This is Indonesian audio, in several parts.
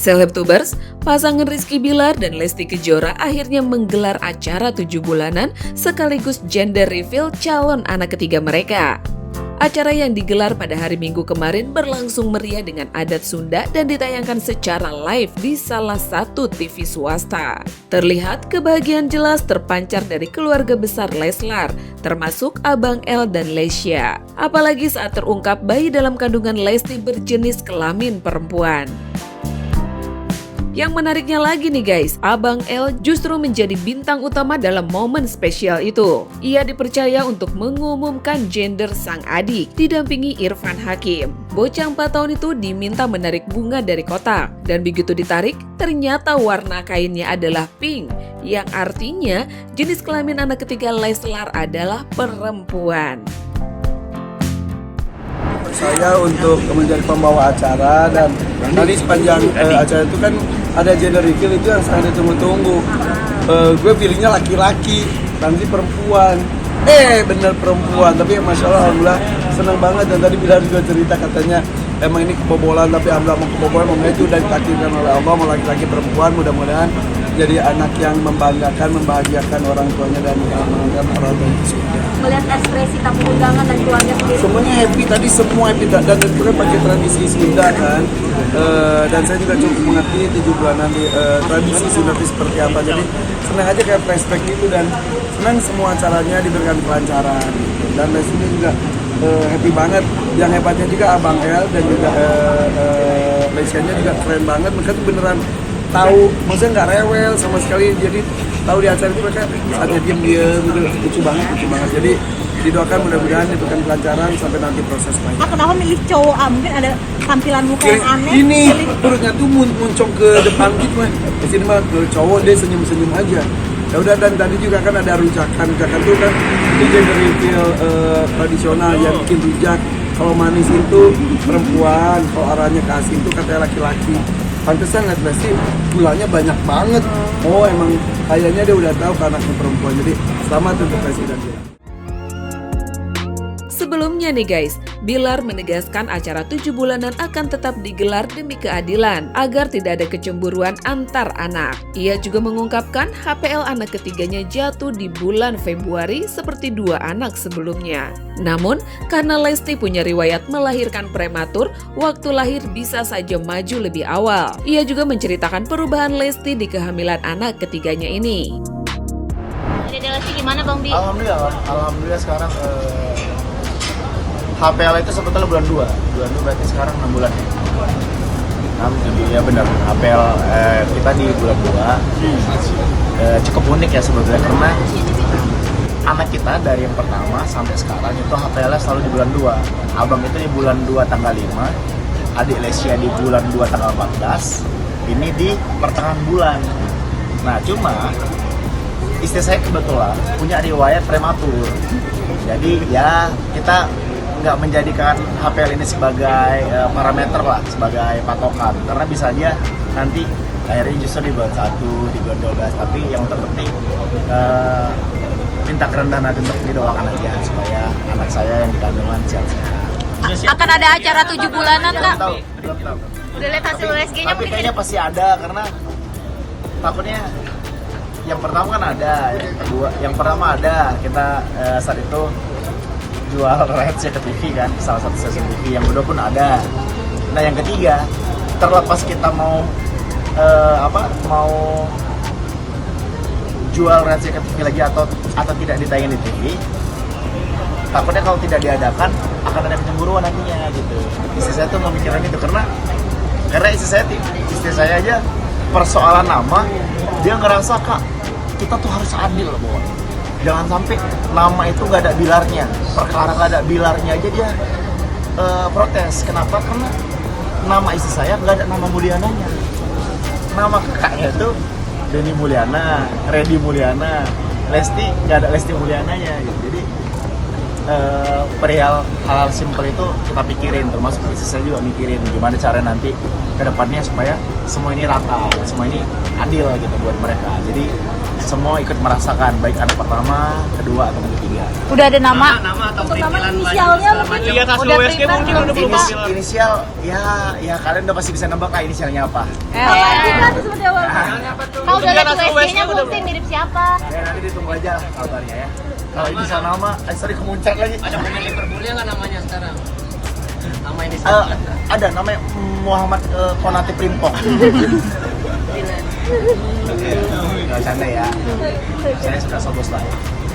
Selebtubers, pasangan Rizky Bilar dan Lesti Kejora akhirnya menggelar acara 7 bulanan sekaligus gender reveal calon anak ketiga mereka. Acara yang digelar pada hari Minggu kemarin berlangsung meriah dengan adat Sunda dan ditayangkan secara live di salah satu TV swasta. Terlihat kebahagiaan jelas terpancar dari keluarga besar Leslar, termasuk Abang El dan Lesya. Apalagi saat terungkap bayi dalam kandungan Lesti berjenis kelamin perempuan. Yang menariknya lagi nih guys, Abang El justru menjadi bintang utama dalam momen spesial itu. Ia dipercaya untuk mengumumkan gender sang adik, didampingi Irfan Hakim. Bocah 4 tahun itu diminta menarik bunga dari kotak, dan begitu ditarik, ternyata warna kainnya adalah pink, yang artinya jenis kelamin anak ketiga Leslar adalah perempuan. Saya untuk menjadi pembawa acara dan tadi sepanjang acara itu kan ada gender reveal itu yang sangat ditunggu-tunggu. Gue pilihnya laki-laki, nanti perempuan. Bener perempuan, tapi Masya Allah, alhamdulillah senang banget. Dan tadi Bilar juga cerita katanya emang ini kebobolan, tapi alhamdulillah mau kebobolan, itu udah ditakdirkan oleh Allah, mau laki-laki perempuan, mudah-mudahan jadi anak yang membanggakan, membahagiakan orang tuanya dan membanggakan orang tua itu sudah. Melihat ekspresi tamu undangan dan keluarga sendiri. Semuanya happy, tadi semua happy dan itu kan pakai tradisi Sunda kan. Dan saya juga cukup mengerti 7 bulanan di tradisi Sunda itu seperti apa. Jadi senang aja kayak flashback gitu dan senang semua acaranya diberikan kelancaran. Dan di sini juga happy banget. Yang hebatnya juga Abang El dan juga Lesyanya juga keren banget. Mereka tuh beneran tahu, maksudnya nggak rewel sama sekali. Jadi tahu di acara itu mereka saatnya diam-diam gitu, lucu banget. Jadi didoakan mudah-mudahan diberikan kelancaran sampai nanti proses lain. Kenapa milih cowok? Mungkin ada tampilan muka yang aneh. Ini perutnya tuh muncung ke depan gitu mah. Di sini mah cowok dia senyum-senyum aja. Ya udah, dan tadi juga kan ada rujakan tuh kan itu gender reveal tradisional yang bikin rujak. Kalau manis itu perempuan, kalau arahnya ke asin itu katanya laki-laki. Pantesan nggak sih gulanya banyak banget. Oh emang kayaknya dia udah tahu ke anaknya perempuan. Jadi selamat untuk Presiden Bilar. Sebelumnya nih guys, Bilar menegaskan acara 7 bulanan akan tetap digelar demi keadilan agar tidak ada kecemburuan antar anak. Ia juga mengungkapkan HPL anak ketiganya jatuh di bulan Februari seperti 2 anak sebelumnya. Namun, karena Lesti punya riwayat melahirkan prematur, waktu lahir bisa saja maju lebih awal. Ia juga menceritakan perubahan Lesti di kehamilan anak ketiganya ini. Dede Lesti gimana Bang Bi? Alhamdulillah sekarang HPL itu sebetulnya bulan 2 berarti sekarang 6 bulan ya. Ya benar, HPL kita di bulan 2 cukup unik ya sebetulnya, karena anak kita dari yang pertama sampai sekarang itu HPL-nya selalu di bulan 2. Abang itu di bulan 2 tanggal 5, adik Lesya di bulan 2 tanggal 14, ini di pertengahan bulan. Nah cuma istri saya kebetulan punya riwayat prematur, jadi ya kita nggak menjadikan HPL ini sebagai parameter lah, sebagai patokan, karena bisa aja nanti akhirnya justru di bulan 1, di bulan 12, tapi yang terpenting minta kerendahan hati untuk didoakan aja supaya anak saya yang di kandungan sehat-sehat. Akan ada acara 7 bulanan Kak? Belum tahu. Udah lihat hasil USG-nya Tapi mungkin? kayaknya pasti ada, karena takutnya yang pertama kan ada, yang pertama ada kita saat itu jual rights ke TV kan, salah satu stasiun TV. Yang kedua pun ada. Nah yang ketiga, terlepas kita mau mau jual rights ke TV lagi atau tidak ditayangin di TV, takutnya kalau tidak diadakan akan ada kecemburuan nantinya gitu. Istri saya tuh memikirkan itu karena istri saya aja persoalan nama dia ngerasa, Kak, kita tuh harus adil loh, bahwa jangan sampai nama itu nggak ada Bilarnya, perkara nggak ada Bilarnya aja dia protes. Kenapa? Karena nama istri saya nggak ada nama Mulyananya. Nama kakaknya itu Denny Mulyana, Reddy Mulyana, Lesti nggak ada Lesti Mulyananya gitu. Jadi perihal hal simpel itu kita pikirin, termasuk istri saya juga mikirin gimana cara nanti ke depannya supaya semua ini rata, semua ini adil gitu buat mereka. Jadi semua ikut merasakan, baik anak pertama, kedua atau ketiga. Udah ada nama? Untuk nama inisialnya mungkin Udah prepare belum sih, Pak? Inisial, ya kalian udah pasti bisa nebak lah inisialnya apa. kan seperti apa? Kau udah lihat USG-nya belum sih mirip siapa? Ya nanti ditunggu aja lah kabarnya ya. Kalau inisial nama, sorry kemuncak lagi. Ada pemain Liverpoolnya nggak namanya sekarang? Nama ini Ada namanya Muhammad Konate Primpong. Gak canda ya. Saya suka sobos lah.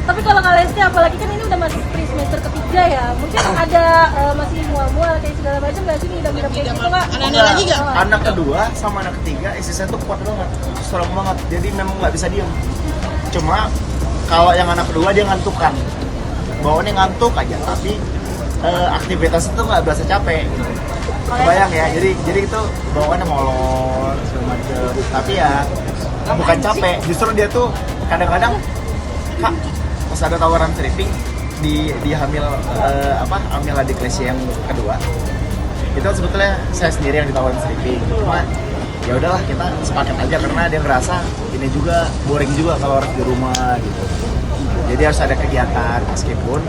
Tapi kalau Kak Lesti, apalagi kan ini udah masuk semester ketiga ya, mungkin ada masih mual-mual kayak segala macam nggak sih ngidam-ngidam kayak gitu Kak? Anak-anak lagi nggak? Anak kedua sama anak ketiga SSN tuh kuat banget, strong banget. Jadi memang nggak bisa diem. Cuma kalau yang anak kedua dia ngantukan, bawaannya ngantuk aja, tapi aktivitas itu nggak berasa capek. Kebayang ya, jadi itu bawaannya molor segala macam. Tapi ya bukan capek, justru dia tuh kadang-kadang Kak, pas ada tawaran stripping di hamil hamil adik Lesya yang kedua, itu sebetulnya saya sendiri yang ditawarin stripping. Cuma ya udahlah kita sepakat aja karena dia ngerasa ini juga boring juga kalau harus di rumah gitu. Jadi harus ada kegiatan meskipun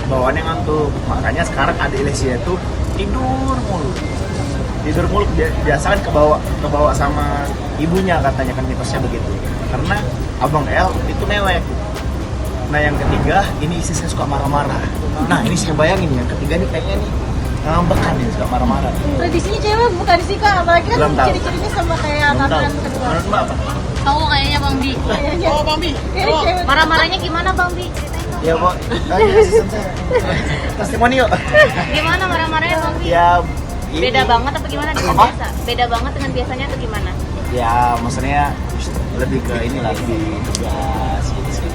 bawaannya ngantuk. Makanya sekarang adik Lesya itu tidur mulu. Biasa kan kebawa sama ibunya katanya kan mitosnya begitu. Karena Abang El itu mewek. Nah yang ketiga, ini istri saya suka marah-marah. Nah ini saya bayangin yang ketiga nih kayaknya nih ngambekan nih, suka marah-marah. Tradisinya cewek bukan sih Kak, apalagi kan Belum tahu. ciri-cirinya sama kayak kakak kedua. Menurut Mbak apa? Tahu kayaknya Bang Bi. Oh, Bang Bi. Kayaknya cewek. Marah-marahnya gimana Bang Bi? Ya Bo, tadi asisten saya. Testimoni yuk. Gimana marah-marahnya Bang Bi? Ya ini, Beda banget apa gimana dengan Apa? biasa? Beda banget dengan biasanya atau gimana? ya maksudnya lebih ke inilah, lebih tegas gitu.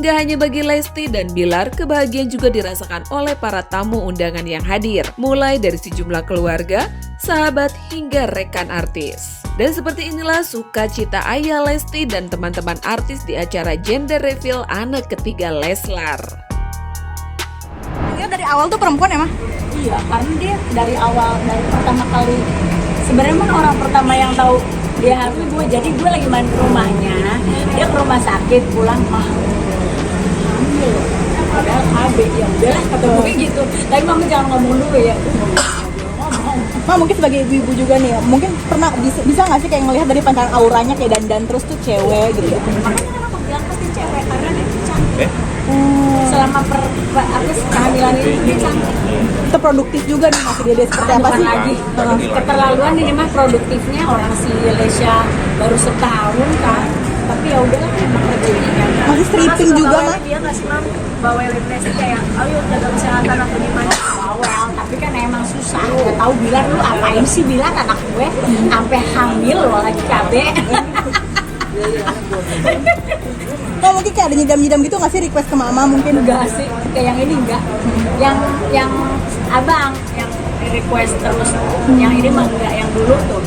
Gak hanya bagi Lesti dan Bilar, kebahagiaan juga dirasakan oleh para tamu undangan yang hadir, mulai dari sejumlah keluarga, sahabat, hingga rekan artis. Dan seperti inilah sukacita ayah Lesti dan teman-teman artis di acara gender reveal anak ketiga Leslar. Dia dari awal tuh perempuan ya, Mah? Iya, karena dia dari awal, dari pertama kali sebenarnya emang orang pertama yang tahu dia hamil gue. Jadi gue lagi main ke rumahnya, dia ke rumah sakit, pulang mah hamil, padahal KB, ya udahlah kata gue gitu. Tapi mama jangan ngomong dulu ya. Ma mungkin sebagai ibu-ibu juga nih, mungkin pernah bisa nggak sih kayak ngelihat dari pandangan auranya kayak dandan terus tuh cewek gitu? Makanya kenapa bilang pasti cewek, karena dia tuh cantik. Selama kehamilan ini dia cantik. Itu produktif juga nih masih dia seperti apa Bukan sih? lagi keterlaluan ini mah produktifnya orang si Lesya baru setahun kan, tapi ya udahlah emang rezekinya. Masih stripping juga mah? Dia ngasih mam bawel Lesya kayak ayo jaga kesehatan atau gimana bawel, tapi kan emang susah. Nggak tahu bilang lu apain sih bilang anak gue sampai hamil lo lagi KB. Oh mungkin kayak ada nyidam-nyidam gitu nggak sih request ke mama mungkin? Enggak sih, kayak yang ini enggak. Yang abang yang request terus, yang ini mah enggak, yang dulu tuh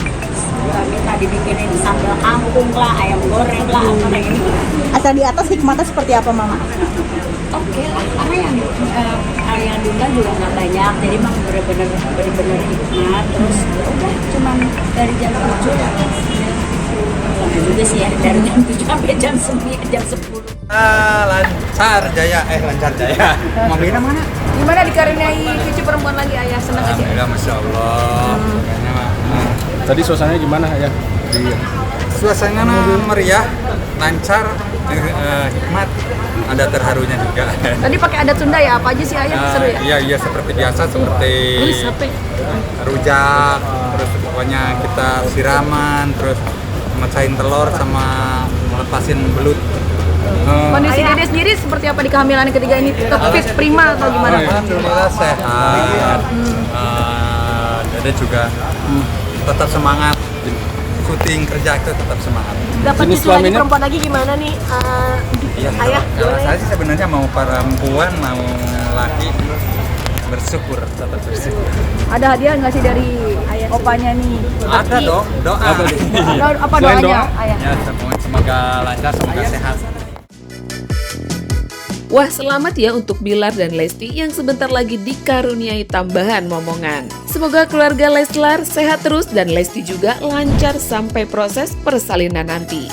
minta dibikinin sambal kampung lah, ayam goreng lah, apa kayak ini. Asal di atas hikmatnya seperti apa mama? Oke lah, karena yang diundang juga nggak banyak, jadi emang bener-bener hikmat. Terus ya udah cuman dari jam 7 ya. Lama juga sih ya, dari jam 7 sampai jam 9, jam 10. Lancar Jaya. Mobilnya mana? Gimana dikaruniai cucu perempuan lagi ayah? Senang aja? Alhamdulillah, Masya Allah. Tadi suasananya gimana ya? Suasana meriah, lancar, hikmat, ada terharunya juga. Tadi pakai adat Sunda ya? Apa aja sih ayah? Seru ya? Iya, seperti biasa, seperti rujak, terus pokoknya kita siraman, terus mecahin telur sama melepasin belut. Kondisi Dede sendiri seperti apa di kehamilan ketiga ini? Tetap fit, prima atau gimana? Alhamdulillah sehat. Dede juga tetap semangat, syuting kerja itu tetap semangat. Dapat Jenis cucu lagi kelaminnya? perempuan lagi gimana nih? Iya, Ayah, kalau saya sih sebenarnya mau perempuan mau laki bersyukur, tetap bersyukur. Ada hadiah nggak sih dari ayah opanya nih? Ada dong, doa. Apa tuh? Apa Selain doanya doa? ayah? Ya, semoga lancar, semoga sehat. Wah, selamat ya untuk Bilar dan Lesti yang sebentar lagi dikaruniai tambahan momongan. Semoga keluarga Leslar sehat terus dan Lesti juga lancar sampai proses persalinan nanti.